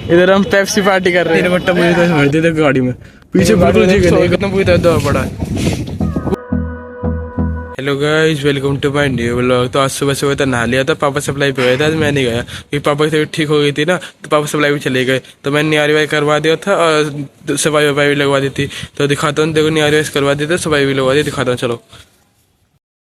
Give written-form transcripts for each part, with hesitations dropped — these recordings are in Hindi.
इधर हम पेप्सी पार्टी कर रहे हैं। बट्टा मुझे तो भर दे गाड़ी में पीछे बिल्कुल जगह नहीं। कितना पूरी दवा पड़ा है। Hello guys, welcome to my new vlog. तो आज सुबह सुबह तो नहा लिया था, पापा सप्लाई पे गए थे। आज मैं नहीं गया क्योंकि पापा की तबीयत ठीक हो गई थी ना, तो पापा सप्लाई पे चले गए। तो मैंने नियारी वाई करवा दिया था और सफाई वफाई भी लगवा दी थी। तो दिखाता हूँ, देखो नियारी वाई करवा दी थी, सफाई भी लगवा दी, दिखाता हूँ चलो।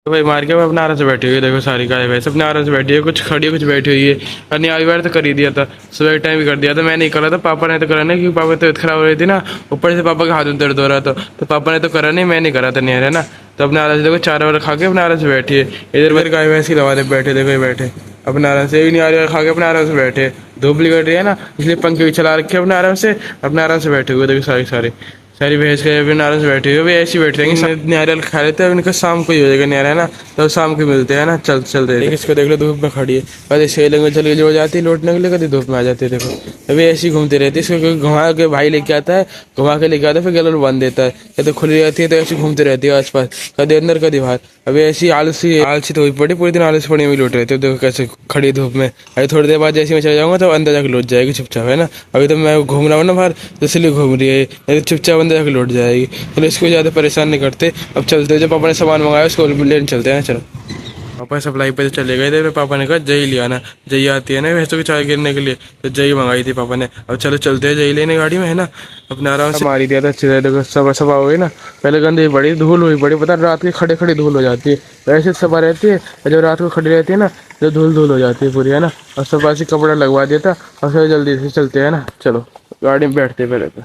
तो भाई मार के मैं अपने आराम से बैठी हुई है, देखो सारी गाय भैंस अपने आराम से बैठी है, कुछ खड़ी है कुछ बैठी हुई है। और नियारी वाई तो कर ही दिया था, सुबह के टाइम भी कर दिया था। मैं नहीं करा था, पापा ने तो करा नहीं, क्योंकि पापा की तबीयत खराब हो रही थी ना, ऊपर से पापा के हाथ में दर्द हो रहा था, तो पापा ने तो करा नहीं, मैं नहीं करा था नियारी, है ना। तो अपने आराम से देखो चारा वारा खा के अपने आराम से बैठी है। इधर मेरे गाय भैंस की लगा दे बैठे, देखो ये बैठे अपने आराम से, नहीं आ रही खा के अपने आराम से बैठे। धूप निकल रही है ना, इसलिए पंखे भी चला रखे अपने आराम से, अपने आराम से बैठे हुए। देखो सारी भैंस के अपने आराम से बैठे हुए, ऐसे ही बैठे रहेंगे। नारियल खा लेते हैं, उनका शाम को ही हो जाएगा नारियल, है ना, तो शाम को मिलते हैं ना। चलते इसको देख लो, धूप में खड़ी है, कभी सेलिंग में चली जो जाती है लौटने के लिए, कभी धूप में आ जाती है। देखो अभी ऐसी घूमती रहती है, इसको घुमा के भाई लेके आता है, घुमा के लेके आता है, फिर गलों बांध देता है। या तो खुली रहती है तो ऐसी घूमती रहती है आसपास, कभी अंदर कभी बाहर। अभी ऐसी आलसी तो हुई पड़ी, पूरी दिन आलसी पड़ी हुई लौट रहती है। देखो कैसे खड़ी धूप में। अभी थोड़ी देर बाद जैसे मैं चले जाऊँगा तो अंदर जाकर लौट जाएगी चुपचाप, है ना। अभी तो मैं घूम रहा हूँ ना बाहर, तो इसलिए घूम रही है, चुपचाप अंदर जाकर लौट जाएगी। चलो इसको ज़्यादा परेशान नहीं करते, अब चलते। जो पापा ने सामान मंगाया उसको लेने चलते हैं, चलो। पापा सप्लाई पे तो चले गए थे, पापा ने कहा जई लिया ना, जई आती है ना भैंसों की चाय गिरने के लिए, तो जई मंगाई थी पापा ने। अब चलो चलते हैं जई लेने गाड़ी में, है ना। अपने आराम से मारी दिया था अच्छी तरह, देखो सफा हो गई ना। पहले गंदी पड़ी, धूल हुई पड़ी, पता रात की खड़े धूल हो जाती है, वैसे सफा रहती है। और जब रात को खड़ी रहती है ना, जो धूल हो जाती है पूरी, है ना। और सफा से कपड़ा लगवा दिया था, और फिर जल्दी से चलते हैं ना, चलो गाड़ी में बैठते पहले तो।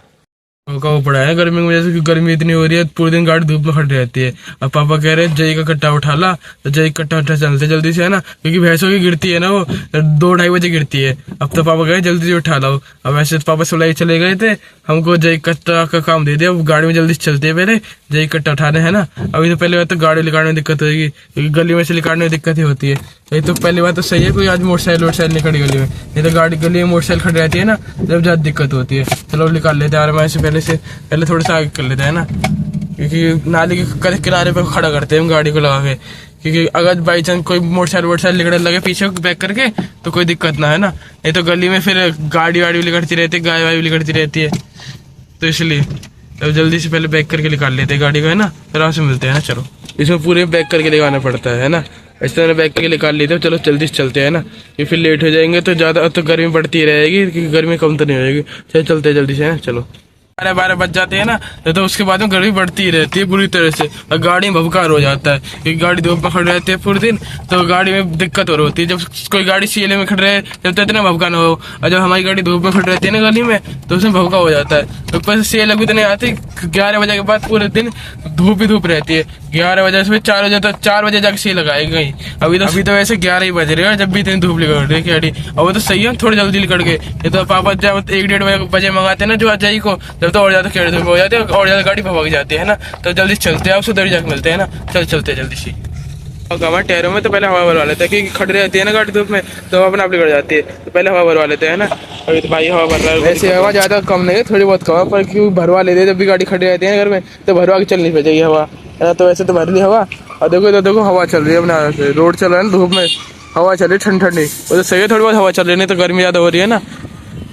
का पड़ा है गर्मी की वजह से, क्योंकि गर्मी इतनी हो रही है, पूरे दिन गाड़ी धूप में खड़ी रहती है। अब पापा कह रहे हैं जई का कट्टा उठा ला, तो जई कट्टा उठा चलते जल्दी से, है ना, क्योंकि भैंसों की गिरती है ना, वो 2-2:30 बजे गिरती है। अब तो पापा कह रहे जल्दी से उठा लाओ। अब वैसे तो पापा सुलाई चले गए थे, हमको जई कट्टा का काम दे दिया। अब गाड़ी में जल्दी से चलते हैं, पहले जई कट्टा उठाने, है ना। अभी तो पहले बात तो गाड़ी निकालने में दिक्कत होगी, क्योंकि गली में से निकालने में दिक्कत ही होती है। ये तो पहली बात तो सही है, कोई आज मोटरसाइकिल नहीं खड़ी गली में, नहीं तो गली में मोटरसाइकिल खड़ी रहती है ना, जब ज्यादा दिक्कत होती है। चलो निकाल लेते हैं आराम से, पहले थोड़ा सा आगे कर लेते हैं ना, क्योंकि नाली के किनारे पे खड़ा करते हैं हम गाड़ी को लगा के, क्योंकि अगर बाई चांस कोई मोटरसाइकिल निकलने लगे पीछे बैक करके, तो कोई दिक्कत ना, है ना। नहीं तो गली में फिर गाड़ी वाड़ी भी लिकड़ती रहती है, गाय वाय भी लिकड़ती रहती है, तो इसलिए तो जल्दी से पहले बैक करके निकाल लेते हैं गाड़ी को, है ना, फिर आराम से मिलते हैं ना। चलो इसमें पूरे बैक करके लगाना पड़ता है ना, इस तरह बैक करके निकाल लेते हैं। चलो जल्दी से चलते हैं ना, ये फिर लेट हो जाएंगे तो ज़्यादा तो गर्मी बढ़ती रहेगी, क्योंकि गर्मी कम तो नहीं हो जाएगी। चलो चलते हैं जल्दी से, है चलो। 12 बज जाते हैं ना, तो उसके बाद में गर्मी बढ़ती ही रहती है बुरी तरह से, और गाड़ी में भबकार हो जाता है, क्योंकि गाड़ी धूप में खड़ी रहती है पूरे दिन, तो गाड़ी में दिक्कत हो रही होती है। जब कोई गाड़ी सीले में खड़ रहे जब तक इतना भबका ना हो, और जब हमारी गाड़ी धूप में खड़ी रहती है ना गली में, तो उसमें भबका हो जाता है। तो ऊपर से सील भी तो नहीं आती, 11 बजे के बाद पूरे दिन धूप ही धूप रहती है। 11 बजे से 4 बजे तक, 4 बजे जाके सी लगाई गई। अभी तो वैसे 11 ही बज रहे हैं, जब भी इतनी धूप निकल रही है गाड़ी। अब वो तो सही है, थोड़ी जल्दी निकल गए। ये तो पापा जब 1-1:30 बजे मंगाते हैं ना जो अजय को, जब तो और ज्यादा खेड़ हो जाते हैं और ज्यादा गाड़ी भग जाती है ना। तो जल्दी चलते हैं, आप उधर जाके मिलते हैं ना, चलते जल्दी से। हमारे टायरों में तो पहले हवा भरवा लेते हैं, क्योंकि खड़ी रहती है ना गाड़ी धूप में, तो अपने आप बिगड़ जाती है, तो पहले हवा भरवा लेते हैं ना। अभी तो भाई हवा भर रहा है, वैसे हवा ज्यादा कम नहीं है, थोड़ी बहुत कम है, पर क्यों भरवा लेते हैं, जब भी गाड़ी खड़ी रहती है घर में तो भरवा के चलनी पड़ेगी हवा, है ना। तो वैसे तो भर ली हवा, और देखो हवा चल रही है अपना, रोड चल रहा है ना धूप में, हवा चल रही है ठंडी, वो तो सही है, थोड़ी बहुत हवा चल रही है, नहीं तो गर्मी ज्यादा हो रही है ना।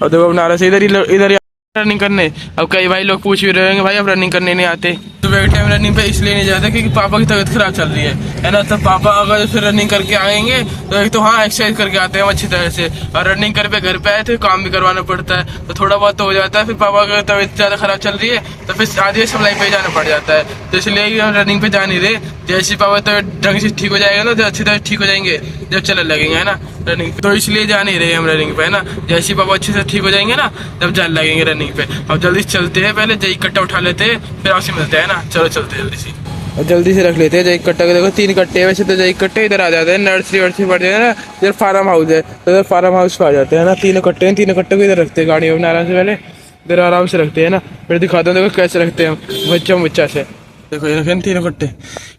और देखो अपना से इधर रनिंग करने। अब कई भाई लोग पूछ भी रहे हैं भाई अब रनिंग करने नहीं आते, तो बैक टाइम रनिंग पे इसलिए नहीं जाते क्योंकि पापा की तबीयत खराब चल रही है ना। तो पापा अगर फिर रनिंग करके आएंगे तो एक तो हाँ एक्सरसाइज करके आते हैं अच्छी तरह से, और रनिंग कर पे घर पे आए थे काम भी करवाना पड़ता है, तो थोड़ा बहुत तो हो जाता है। फिर पापा की तबीयत ज्यादा खराब चल रही है तो फिर आधी सप्लाई पे जाना पड़ जाता है, तो इसलिए हम रनिंग पे जा नहीं रहे। जैसे पापा तो ढंग से ठीक हो जाएगा ना, तो अच्छी तरह ठीक हो जाएंगे जब चलने लगेंगे, है ना रनिंग, तो इसलिए जा नहीं रहे हम रनिंग पे, है ना। जैसे पापा अच्छे से ठीक हो जाएंगे ना, तब जाने लगेंगे रनिंग पे। अब जल्दी चलते हैं, पहले जई कट्टा उठा लेते हैं, फिर आपसे मिलते हैं ना। चलो चलते हैं जल्दी से, और जल्दी से रख लेते हैं जई कट्टा के। देखो 3 कट्टे, वैसे तो जई कट्टे इधर आ जाते हैं, नर्सरी वर्सरी पड़ जाए ना, इधर फार्म हाउस है, तो इधर फार्म हाउस पे आ जाते हैं ना। 3 कट्टे हैं, 3 कट्टे को इधर रखते हैं गाड़ी में आराम से, पहले इधर आराम से रखते हैं ना, फिर दिखाते हैं देखो कैसे रखते हैं हम बच्चा से। देखो ये रखे तीनों कट्टे।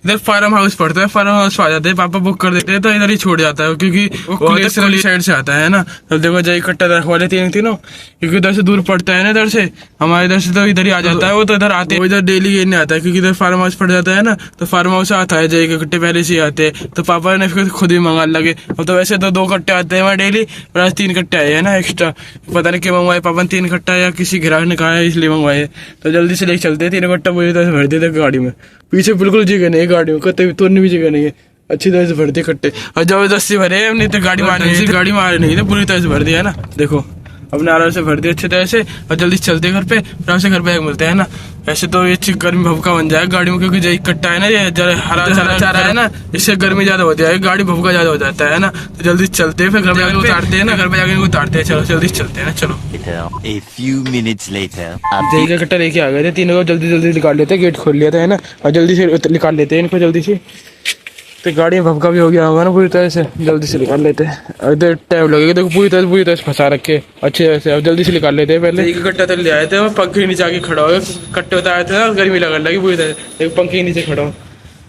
इधर फार्म हाउस पड़ता है, फार्म हाउस आ जाते हैं, पापा बुक कर देते हैं तो इधर ही छोड़ जाता है क्योंकि वो साइड से आता है ना। तो देखो जय कट्टा रखवा लेते हैं तीनों, क्योंकि इधर से दूर पड़ता है ना, इधर से हमारे इधर से तो इधर ही आ जाता है। वो तो इधर आते हैं, वो इधर डेली ये नहीं आता है क्योंकि इधर फार्म हाउस पड़ जाता है ना, तो फार्म हाउस आता है जय के कट्टे पहले से ही आते हैं। तो पापा ने फिर खुद ही मंगा लगे। अब तो वैसे तो 2 कट्टे आते हैं वहाँ डेली, पर आज 3 कट्टे आए हैं ना एक्स्ट्रा। पता नहीं क्यों मंगवाए पापा ने 3 कट्टा, या किसी ग्राहक ने कहा है इसलिए मंगवाए। तो जल्दी से लेके चलते हैं, 3 कट्टा पूरी तरह से भर देते गाड़ी में। पीछे बिल्कुल जगह नहीं है गाड़ी में, कतई तोड़ने भी जगह नहीं है, अच्छी तरह से भरते कट्टे। और जबरदस्ती भरे हमने, तो गाड़ी मारे नहीं थे, पूरी तरह से भर दिया है ना। देखो अपने आराम से भर दिया अच्छी तरह से, और जल्दी से चलते घर पे, फिर आपसे घर पे आके मिलते हैं ना। ऐसे तो ये गर्मी भभका बन जाएगा गाड़ी में, क्योंकि जो कट्टा है ना, ये हरा चारा है ना, इससे गर्मी ज्यादा होती है, गाड़ी भभका ज्यादा हो जाता है ना। तो जल्दी से चलते हैं, फिर घर पे जाकर उतारते हैं ना, घर पे जाकर उतारते हैं। चलो जल्दी से चलते हैं ना, चलो। A few minutes later. जय का कट्टा लेके आ गए थे तीनों को, जल्दी जल्दी निकाल लेते हैं, गेट खोल लिया था है ना, और जल्दी से निकाल लेते हैं इनको जल्दी से। तो गाड़ी में भभका भी हो गया होगा ना पूरी तरह से, जल्दी से निकाल लेते हैं। इधर टाइम लगेगा, देखो पूरी तरह से फंसा रखे अच्छी तरह से। अब जल्दी से निकाल लेते हैं। पहले एक कट्टा तक ले आए थे, वो पंखे के नीचे आके खड़ा हो गया, कट्टे उतारे थे ना, गर्मी लगने लगी पूरी तरह, एक पंखे के नीचे खड़ा हो,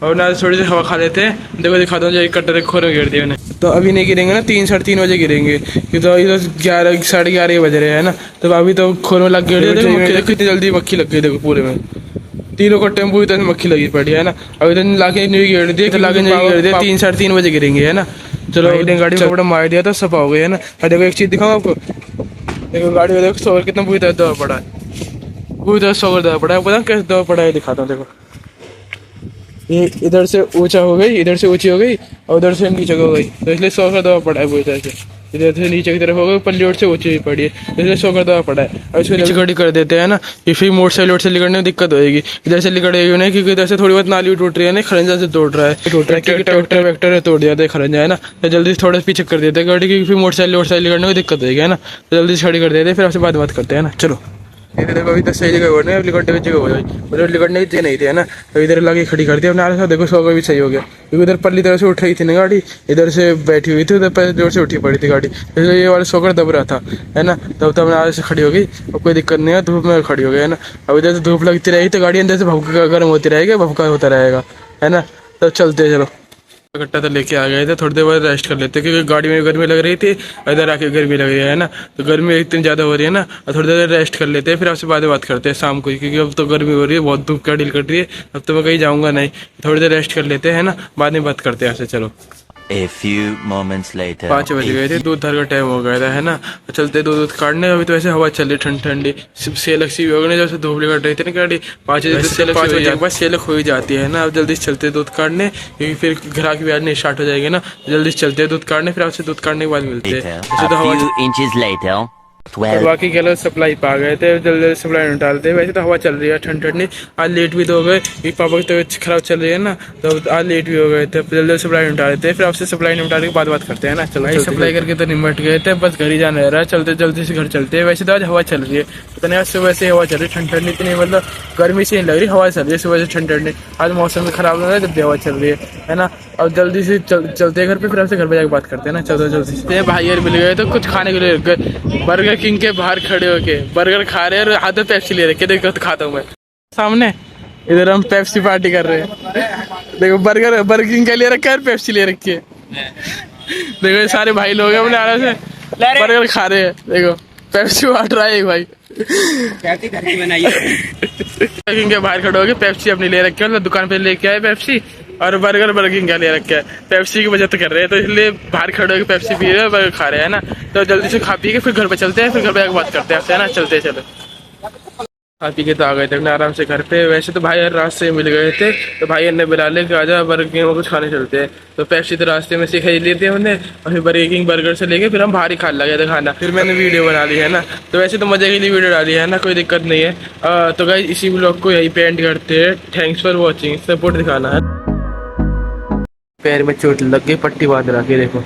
और ना थोड़ी सी हवा खा लेते हैं। देखो दिखाता हूँ, एक कट्टा खोर में गिर दिया उन्हें। तो अभी नहीं गिरेंगे ना, 3 साढ़े 3 बजे गिरेंगे, क्योंकि तो अभी तो 11 साढ़े 11 बज रहे हैं ना। तो अभी तो खोर में लग गए, कितनी जल्दी मक्खी लग गई देखो पूरे में, तीनों कट्टे में पूरी तरह मक्खी लगी पड़ी है ना। अभी तो लाके नहीं गिर दिए, लाके नहीं गिर दिए, 3 साढ़े 3 बजे गिरेंगे है ना। चलो गाड़ी में कपड़ा मार दिया था, सफा हो गया है ना। और देखो एक चीज दिखाऊँ आपको, देखो गाड़ी में देखो सोवर कितना पूरी तरह दवा पड़ा है, पूरी तरह सोवर दवा पड़ा है। पता कैसे दवा पड़ा है, दिखाता हूँ। देखो ये इधर से ऊंचा हो गई, इधर से ऊंची हो गई, और उधर से नीचे हो गई, तो इसलिए सोकर दवा पड़ा है पूरी तरह से। इधर से नीचे की तरफ हो गई, पल्ली ओर से ऊंची हुई पड़ी है, इसलिए सोकर दवा पड़ा है। और इसको नीचे खड़ी कर देते हैं ना, ये फिर मोटरसाइकिल से लिकड़ने में दिक्कत होगी। इधर से लिकड़ेगी नहीं, क्योंकि इधर से थोड़ी बहुत नाली टूट रही है ना, खरंजा से तोड़ रहा है, क्योंकि ट्रैक्टर वैक्टर तोड़ दिया खरंजा है ना। तो जल्दी से थोड़ा पीछे कर देते हैं गाड़ी, क्योंकि फिर मोटरसाइकिल लिकड़ने में दिक्कत होगी है ना। तो जल्दी से खड़ी कर देते हैं, फिर आपसे बात करते हैं ना। चलो देखो अभी तो सही जगह हो रही है, लिकड़ने की जगह हो जाए, उधर लिकड़ने की जगह नहीं थी है ना। तो इधर लाके खड़ी कर दी अपने आगे से। देखो सो भी सही हो गया, क्योंकि उधर पल्ली तरह से उठ रही थी ना गाड़ी, इधर से बैठी हुई थी, उधर पर जोर से उठी पड़ी थी गाड़ी, इसलिए ये वाला सोकर दब रहा था है ना। तब तो अपने आगे से खड़ी हो गई, अब कोई दिक्कत नहीं है, धूप में खड़ी हो गई है ना। अब इधर से धूप लगती रहेगी तो गाड़ी अंदर से भभका गर्म होती रहेगी, भभका होता रहेगा है ना। तो चलते चलो, कट्टा तो लेके आ गए थे, थोड़ी देर बाद रेस्ट कर लेते, क्योंकि गाड़ी में गर्मी लग रही थी, इधर आके गर्मी लग रही है ना। तो गर्मी इतनी ज़्यादा हो रही है ना, और थोड़ी देर रेस्ट कर लेते हैं, फिर आपसे बात करते हैं शाम को, क्योंकि अब तो गर्मी हो रही है, बहुत धूप का डील कट रही है। अब तो मैं कहीं जाऊँगा नहीं, थोड़ी देर रेस्ट कर लेते हैं ना, बाद में बात करते हैं आपसे। चलो A few moments later. 5 बज गए थे, दूध धर का टाइम हो गया था है ना। चलते दूध काटने, अभी तो ऐसे हवा चल रही ठंडी ठंडी, सेलक सी भी हो गई, जैसे धूप कट रही थी ना गाड़ी। 5 बजे के बाद सेलक हो ही जाती है ना। अब जल्दी से चलते दूध काटने, क्योंकि फिर ग्राहक भी आने स्टार्ट हो जाएंगे ना। जल्दी से चलते दूध काटने, फिर आपसे दूध काटने के बाद मिलते हैं। A few inches later. 12. बाकी क्या लोग सप्लाई पा गए थे, जल्दी सप्लाई निकालते। वैसे तो हवा चल रही है ठंडी ठंडी, आज लेट भी तो हो गए, क्योंकि पापा की तबीयत खराब चल रही है ना, तो आज लेट भी हो गए थे। जल्दी सप्लाई निपटा लेते हैं, फिर आपसे सप्लाई निपटाने के बाद बात करते हैं ना। चलो सप्लाई करके तो निपट गए थे, बस घर ही जाना रहा, चलते जल्दी से घर चलते हैं। वैसे तो आज हवा चल रही है, पता नहीं आज सुबह से हवा चल रही है ठंडी ठंडी, इतनी मतलब गर्मी से नहीं लग रही, हवा चल रही है सुबह से ठंडी ठंडी। आज मौसम भी खराब लग रहा है, जब भी हवा चल रही है ना। अब जल्दी से चलते हैं घर पे, फिर आपसे घर पे जाकर बात करते हैं ना। चलो जल्दी से भाई यार मिल गए, तो कुछ खाने के लिए बर्गर किंग के बाहर खड़े होके बर्गर खा रहे हैं, और हाथ में पेप्सी ले रखे, देखो तो खाता हूँ मैं सामने। इधर हम पेप्सी पार्टी कर रहे हैं, देखो बर्गर किंग के लिए रखा है, पेप्सी ले रखी है। देखो ये सारे भाई लोग हैं अपने आराम से बर्गर खा रहे हैं, देखो पेप्सी बांट रहा है एक भाई। किंग के बाहर खड़े होके पेप्सी अपनी ले रखी है, मतलब दुकान पे लेके आए पेप्सी, और बर्गर किंग का ले रखा है। पेप्सी की बचत कर रहे हैं, तो इसलिए बाहर खड़े होकर पेप्सी पी रहे हैं, बर्गर खा रहे हैं ना। तो जल्दी से खा पी के फिर घर पे चलते हैं, फिर घर पे आके बात करते हैं आपसे है ना। चलते चलो, खा पी के तो आ गए थे अपने आराम से घर पे। वैसे तो भाई यार रास्ते में मिल गए थे, तो भाई ने बुला ले कि आजा बर्गर किंग में कुछ खाने चलते हैं। तो पेप्सी तो रास्ते में से खरीद लेते हैं हमने, और फिर बर्गर किंग बर्गर से लेके फिर हम बाहर ही खा लगे थे खाना। फिर मैंने वीडियो बना ली है ना, तो वैसे तो मजे के लिए वीडियो डाली है ना, कोई दिक्कत नहीं है। तो गाइस इसी ब्लॉग को यही पे एंड करते हैं। थैंक्स फॉर वॉचिंग, सपोर्ट दिखाना है। पैर में चोट लग गई, पट्टी बांध रखी देखो।